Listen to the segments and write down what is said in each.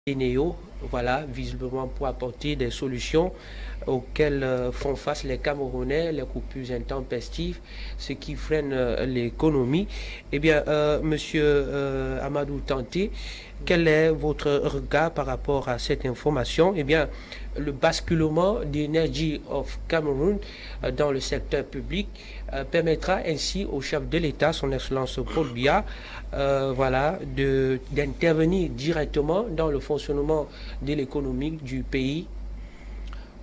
Eneo, voilà, visiblement pour apporter des solutions auxquelles font face les Camerounais, les coupures intempestives, ce qui freine l'économie. Eh bien, monsieur Amadou Tanté, quel est votre regard par rapport à cette information? Eh bien, le basculement d'Energy of Cameroon dans le secteur public permettra ainsi au chef de l'État, son Excellence Paul Biya, voilà, d'intervenir directement dans le fonctionnement de l'économie du pays.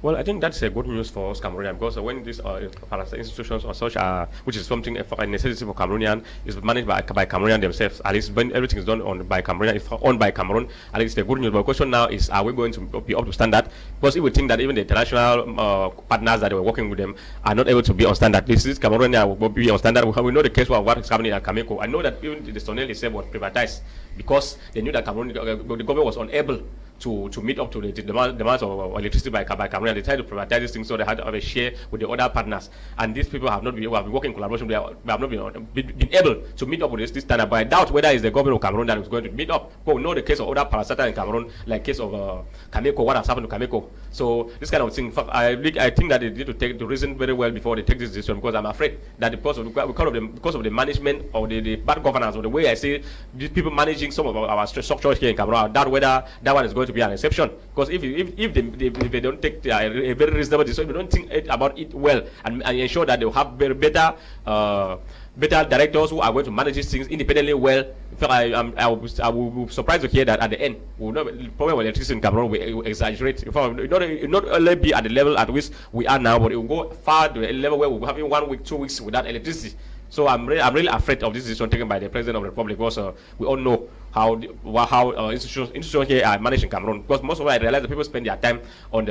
Well, I think that's a good news for us Cameroonians because when these financial institutions or such which is something a necessity for Cameroonian, is managed by Cameroonian themselves. At least when everything is done by Cameroonian, it's owned by Cameroon. At least the good news. But the question now is, are we going to be up to standard? Because if we think that even the international partners that were working with them are not able to be on standard, this Cameroonian will be on standard. We know the case of what is happening at Cameco. I know that even the Sonel itself was privatized because they knew that Cameroon, the government was unable to meet up to the demands of electricity by Cameroon. They tried to privatize this thing so they had to have a share with the other partners. And these people have not been, who have been working in collaboration, they have not been able to meet up with this standard. But I doubt whether it's the government of Cameroon that is going to meet up. But we know the case of other parastatals in Cameroon, like case of Cameco, what has happened to Cameco. So this kind of thing, I think that they need to reason very well before they take this decision, because I'm afraid that because of the management or the bad governance, or the way I see these people managing some of our structures here in Cameroon, I doubt whether that one is going to be an exception. Because if they don't take a very reasonable decision, if they don't think about it well and ensure that they'll have better directors who are going to manage these things independently well, in fact, I will be surprised to hear that at the end, the problem with electricity in Cameroon will exaggerate. In fact, it not only be at the level at which we are now, but it will go far to a level where we'll have 1 week, 2 weeks without electricity. So I'm really afraid of this decision taken by the President of the Republic, because we all know how institutions here are managed in Cameroon. Because most of it, I realize that people spend their time on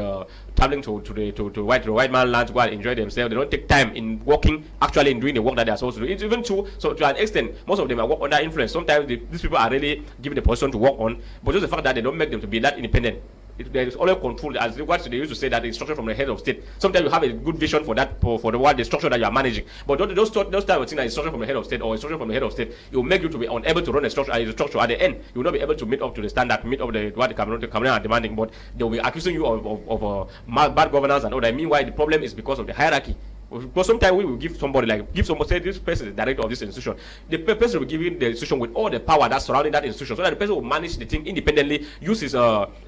traveling to white man land to go and enjoy themselves. They don't take time in working, actually in doing the work that they are supposed to do. It's even to an extent, most of them are work under influence. Sometimes these people are really given the position to work on, but just the fact that they don't make them to be that independent. There is always control, as what they used to say, that it's structured from the head of state. Sometimes you have a good vision for that, for the structure that you are managing, but those type of things that is structured from the head of state or instruction from the head of state, it will make you to be unable to run a structure. At the end, you will not be able to meet up to the standard, meet up what the Cameroon are demanding. But they will be accusing you of bad governance and all that. Meanwhile, the problem is because of the hierarchy. Because sometimes we will give somebody, say this person is the director of this institution. The person will give him the institution with all the power that's surrounding that institution, so that the person will manage the thing independently, use his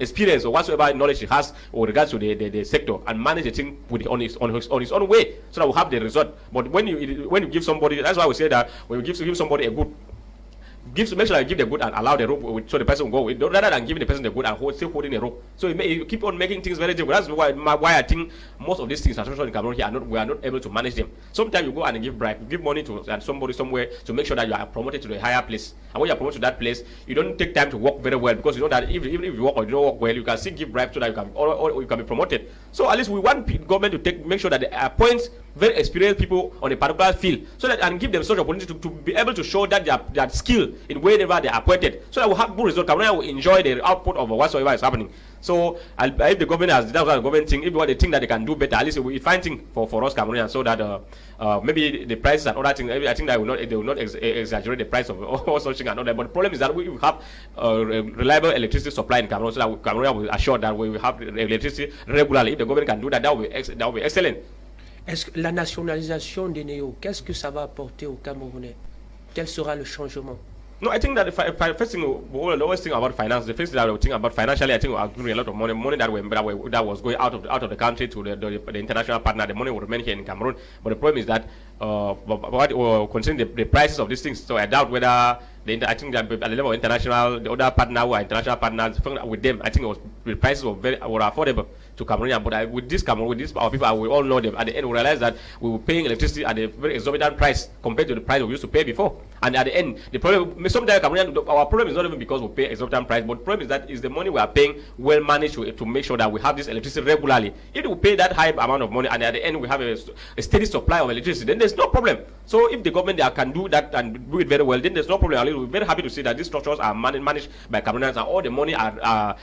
experience or whatsoever knowledge he has with regards to the sector, and manage the thing on his own way, so that we'll have the result. But when you give somebody, that's why we say that when you give somebody a good, make sure that you give the good and allow the rope, so the person will go with, rather than giving the person the good and still holding the rope. So you keep on making things very difficult. That's why I think most of these things in Cameroon here we are not able to manage them. Sometimes you go and give money to somebody somewhere to make sure that you are promoted to the higher place. And when you are promoted to that place, you don't take time to work very well, because you know that even if you work or you don't work well, you can still give bribe so that you can be promoted. So at least we want government to make sure that they appoint very experienced people on a particular field, so that and give them such opportunity to be able to show that their skill in wherever they are appointed, so that we'll have good results. Cameroon will enjoy the output of whatsoever is happening. So if the government has, that's what the government think, if they think that they can do better, at least we find thing for us Cameroonians, so that maybe the prices and other things, I think that they will not exaggerate the price of all such things and all that. But the problem is that we will have reliable electricity supply in Cameroon, so that Cameroon will assure that we will have electricity regularly. If the government can do that, that will be excellent. Est-ce que la nationalisation d'Eneo, qu'est-ce que ça va apporter aux Camerounais? Quel sera le changement? No, I think that first thing, we always think about finance. The first thing that we think about financially, I think we are doing a lot of money that was going out of the country to the international partner. The money will remain here in Cameroon. But the problem is that concerning the prices of these things, so I doubt whether I think that at the level of international, the other partner who are international partners, with them, I think the prices were affordable to Cameroonians. But with our people, we all know them. At the end, we realize that we were paying electricity at a very exorbitant price compared to the price we used to pay before. And at the end, the problem, sometimes our problem is not even because we pay exorbitant price, but the problem is that is the money we are paying well managed to make sure that we have this electricity regularly. If we pay that high amount of money and at the end we have a steady supply of electricity, then there's no problem. So if the government can do that and do it very well, then there's no problem. We're very happy to see that these structures are managed by Cameroonians, and all the money are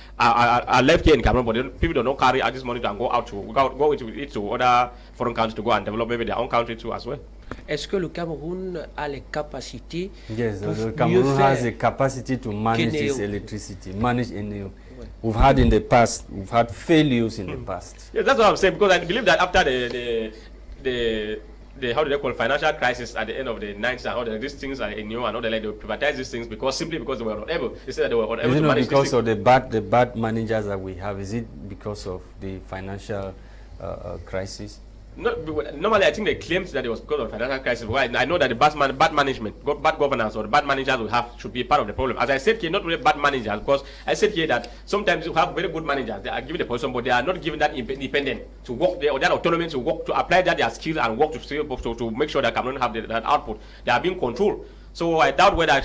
left here in Cameroon, but people don't carry out this money and go into it to other foreign countries to go and develop maybe their own country too as well. Est-ce que le Cameroun a les capacités? Yes, the Cameroon has the capacity to manage this electricity, manage Eneo. We've had in the past, we've had failures in the past. Yes, that's what I'm saying, because I believe that after the how do they call financial crisis at the end of the 90s and all these things are Eneo and all they privatize these things simply because they were not able. They said that they were unable Is it to not manage because of the bad managers that we have? Is it because of the financial crisis? Normally, I think they claimed that it was because of financial crisis. Well, I know that the bad management, bad governance, or the bad managers we have should be part of the problem. As I said here, not really bad managers, because I said here that sometimes you have very good managers. They are given the position, but they are not given that independent to work there or that autonomy to work, to apply their skills and work to make sure that Cameroon have that output. They are being controlled. So I doubt whether